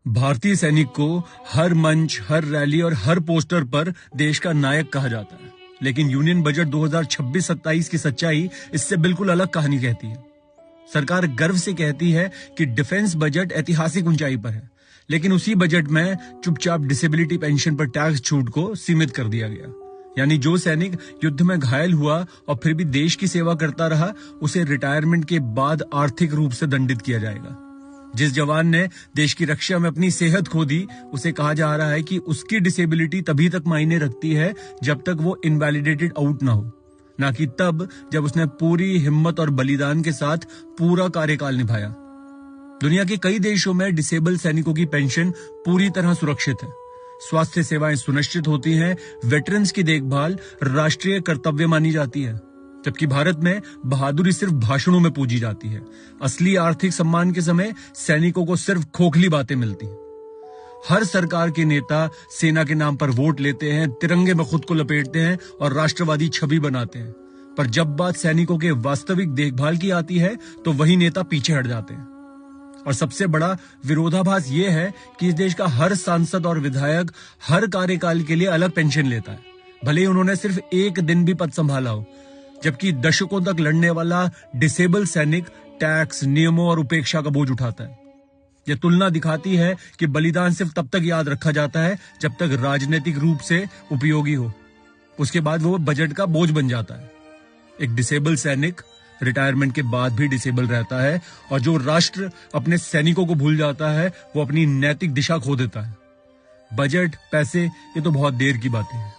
भारतीय सैनिक को हर मंच, हर रैली और हर पोस्टर पर देश का नायक कहा जाता है, लेकिन यूनियन बजट 2026-27 की सच्चाई इससे बिल्कुल अलग कहानी कहती है। सरकार गर्व से कहती है कि डिफेंस बजट ऐतिहासिक ऊंचाई पर है, लेकिन उसी बजट में चुपचाप डिसेबिलिटी पेंशन पर टैक्स छूट को सीमित कर दिया गया। यानी जो सैनिक युद्ध में घायल हुआ और फिर भी देश की सेवा करता रहा, उसे रिटायरमेंट के बाद आर्थिक रूप से दंडित किया जाएगा। जिस जवान ने देश की रक्षा में अपनी सेहत खो दी, उसे कहा जा रहा है कि उसकी डिसेबिलिटी तभी तक मायने रखती है जब तक वो इनवैलिडेटेड आउट ना हो, ना कि तब जब उसने पूरी हिम्मत और बलिदान के साथ पूरा कार्यकाल निभाया। दुनिया के कई देशों में डिसेबल सैनिकों की पेंशन पूरी तरह सुरक्षित है, स्वास्थ्य सेवाएं सुनिश्चित होती हैं, वेटरन्स की देखभाल राष्ट्रीय कर्तव्य मानी जाती है, जबकि भारत में बहादुरी सिर्फ भाषणों में पूजी जाती है। असली आर्थिक सम्मान के समय सैनिकों को सिर्फ खोखली बातें मिलती हैं। हर सरकार के नेता सेना के नाम पर वोट लेते हैं, तिरंगे में खुद को लपेटते हैं और राष्ट्रवादी छवि बनाते हैं, पर जब बात सैनिकों के वास्तविक देखभाल की आती है तो वही नेता पीछे हट जाते हैं। और सबसे बड़ा विरोधाभास यह है कि इस देश का हर सांसद और विधायक हर कार्यकाल के लिए अलग पेंशन लेता है, भले ही उन्होंने सिर्फ एक दिन भी पद संभाला हो, जबकि दशकों तक लड़ने वाला डिसेबल सैनिक टैक्स, नियमों और उपेक्षा का बोझ उठाता है। यह तुलना दिखाती है कि बलिदान सिर्फ तब तक याद रखा जाता है जब तक राजनीतिक रूप से उपयोगी हो, उसके बाद वो बजट का बोझ बन जाता है। एक डिसेबल सैनिक रिटायरमेंट के बाद भी डिसेबल रहता है, और जो राष्ट्र अपने सैनिकों को भूल जाता है वो अपनी नैतिक दिशा खो देता है। बजट, पैसे, ये तो बहुत देर की बातें हैं।